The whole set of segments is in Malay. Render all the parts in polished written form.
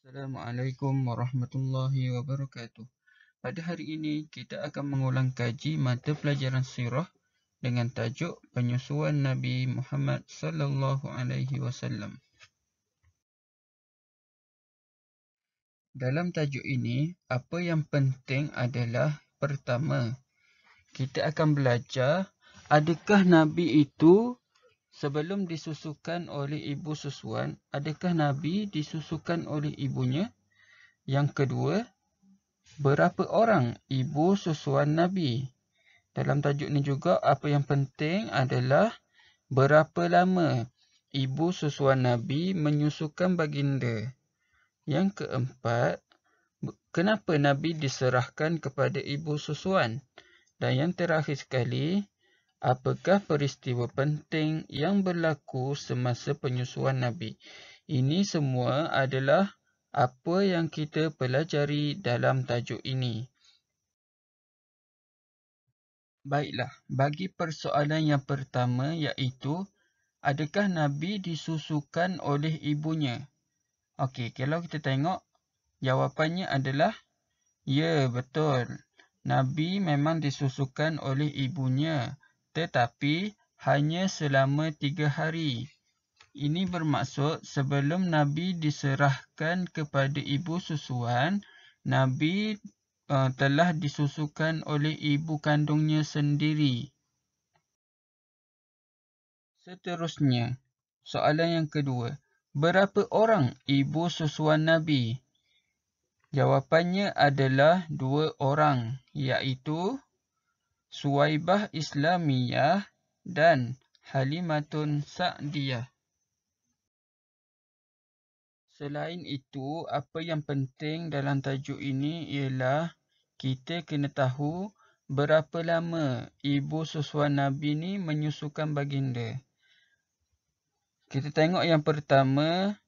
Assalamualaikum warahmatullahi wabarakatuh. Pada hari ini, kita akan mengulang kaji mata pelajaran sirah dengan tajuk Penyusuan Nabi Muhammad sallallahu alaihi wasallam. Dalam tajuk ini, apa yang penting adalah pertama, kita akan belajar adakah Nabi itu sebelum disusukan oleh ibu susuan, adakah Nabi disusukan oleh ibunya? Yang kedua, berapa orang ibu susuan Nabi? Dalam tajuk ni juga, apa yang penting adalah berapa lama ibu susuan Nabi menyusukan baginda. Yang keempat, kenapa Nabi diserahkan kepada ibu susuan? Dan yang terakhir sekali, apakah peristiwa penting yang berlaku semasa penyusuan Nabi? Ini semua adalah apa yang kita pelajari dalam tajuk ini. Baiklah, bagi persoalan yang pertama iaitu, adakah Nabi disusukan oleh ibunya? Okey, kalau kita tengok, jawapannya adalah, ya, betul. Nabi memang disusukan oleh ibunya, tetapi hanya selama 3 hari. Ini bermaksud sebelum Nabi diserahkan kepada ibu susuan, Nabi telah disusukan oleh ibu kandungnya sendiri. Seterusnya, soalan yang kedua. Berapa orang ibu susuan Nabi? Jawapannya adalah 2 orang, iaitu Suwaibah Islamiyah dan Halimatun Sa'diyah. Selain itu, apa yang penting dalam tajuk ini ialah kita kena tahu berapa lama ibu susuan Nabi ni menyusukan baginda. Kita tengok yang pertama,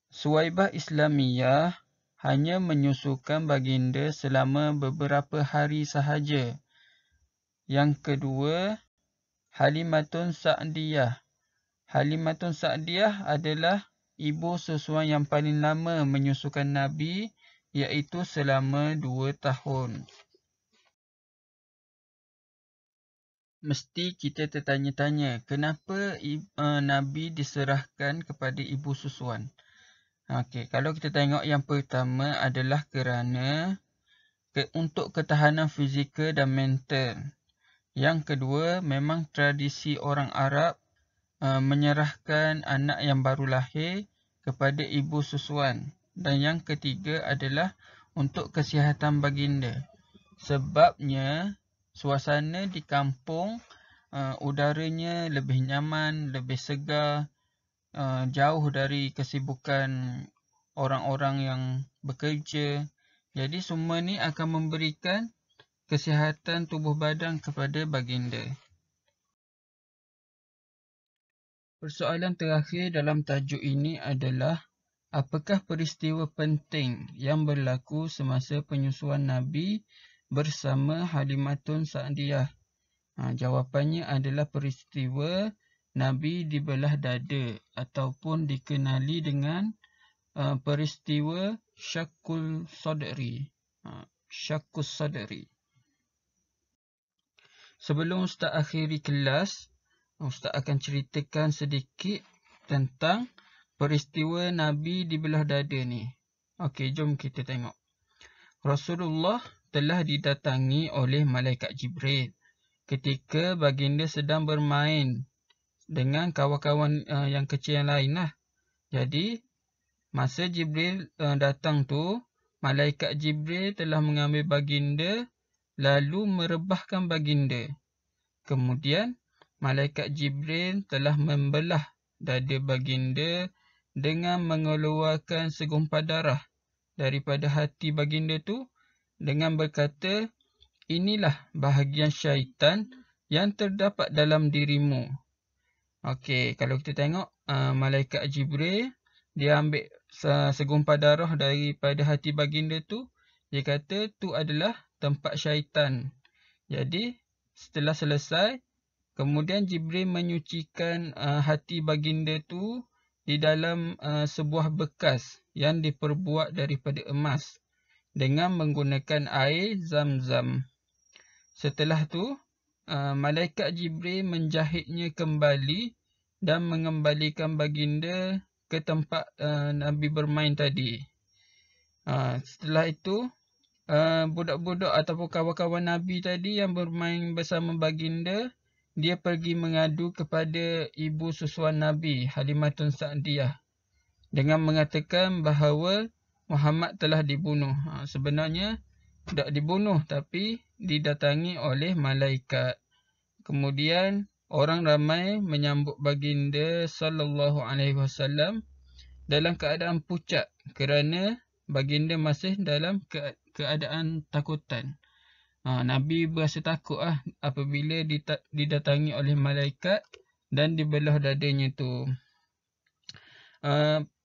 Suwaibah Islamiyah hanya menyusukan baginda selama beberapa hari sahaja. Yang kedua, Halimatun Sa'diyah. Halimatun Sa'diyah adalah ibu susuan yang paling lama menyusukan Nabi, iaitu selama 2 tahun. Mesti kita tertanya-tanya, kenapa Nabi diserahkan kepada ibu susuan? Okey, kalau kita tengok yang pertama adalah kerana untuk ketahanan fizikal dan mental. Yang kedua, memang tradisi orang Arab menyerahkan anak yang baru lahir kepada ibu susuan. Dan yang ketiga adalah untuk kesihatan baginda. Sebabnya, suasana di kampung udaranya lebih nyaman, lebih segar, jauh dari kesibukan orang-orang yang bekerja. Jadi semua ni akan memberikan kesihatan tubuh badan kepada baginda. Persoalan terakhir dalam tajuk ini adalah, apakah peristiwa penting yang berlaku semasa penyusuan Nabi bersama Halimatun Sa'diyah? Jawapannya adalah peristiwa Nabi dibelah dada ataupun dikenali dengan peristiwa Syaqqul Sadri. Syaqqus Sadri. Sebelum Ustaz akhiri kelas, Ustaz akan ceritakan sedikit tentang peristiwa Nabi dibelah dada ni. Okey, jom kita tengok. Rasulullah telah didatangi oleh Malaikat Jibril ketika baginda sedang bermain dengan kawan-kawan yang kecil yang lain lah. Jadi, masa Jibril datang tu, Malaikat Jibril telah mengambil baginda lalu merebahkan baginda. Kemudian, Malaikat Jibril telah membelah dada baginda dengan mengeluarkan segumpal darah daripada hati baginda tu dengan berkata, inilah bahagian syaitan yang terdapat dalam dirimu. Okey, kalau kita tengok Malaikat Jibril, dia ambil segumpal darah daripada hati baginda tu, dia kata tu adalah tempat syaitan. Jadi, setelah selesai, kemudian Jibril menyucikan hati baginda tu di dalam sebuah bekas yang diperbuat daripada emas dengan menggunakan air Zam-Zam. Setelah tu, malaikat Jibril menjahitnya kembali dan mengembalikan baginda ke tempat Nabi bermain tadi. Setelah itu, budak-budak ataupun kawan-kawan Nabi tadi yang bermain bersama baginda, dia pergi mengadu kepada ibu susuan Nabi, Halimatun Sa'diyah, dengan mengatakan bahawa Muhammad telah dibunuh. Sebenarnya tak dibunuh, tapi didatangi oleh malaikat. Kemudian orang ramai menyambut baginda sallallahu alaihi wasallam dalam keadaan pucat kerana baginda masih dalam keadaan takutan. Nabi berasa takut apabila didatangi oleh malaikat dan dibelah dadanya tu.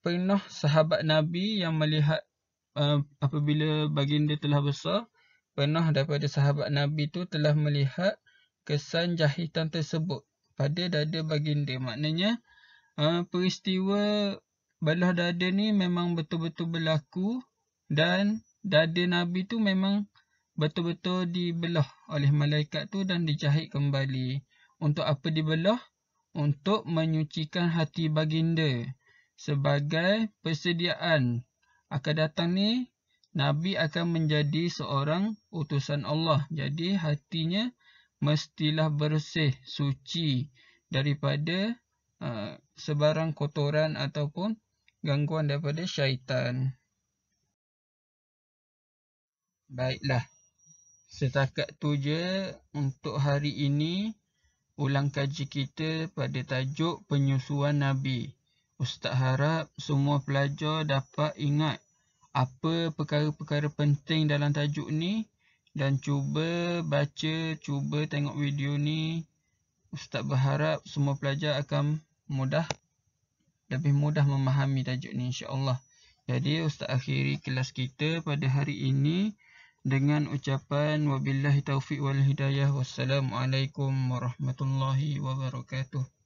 Pernah sahabat Nabi yang melihat apabila baginda telah besar, pernah daripada sahabat Nabi tu telah melihat kesan jahitan tersebut pada dada baginda. Maknanya peristiwa belah dada ni memang betul-betul berlaku dan dada Nabi tu memang betul-betul dibelah oleh malaikat tu dan dijahit kembali. Untuk apa dibelah? Untuk menyucikan hati baginda. Sebagai persediaan akan datang ni, Nabi akan menjadi seorang utusan Allah. Jadi hatinya mestilah bersih, suci daripada sebarang kotoran ataupun gangguan daripada syaitan. Baiklah. Setakat tu je untuk hari ini ulang kaji kita pada tajuk penyusuan Nabi. Ustaz harap semua pelajar dapat ingat apa perkara-perkara penting dalam tajuk ni dan cuba baca, cuba tengok video ni. Ustaz berharap semua pelajar akan lebih mudah memahami tajuk ni, insya-Allah. Jadi Ustaz akhiri kelas kita pada hari ini dengan ucapan wabillahi taufiq wal hidayah. Wassalamualaikum warahmatullahi wabarakatuh.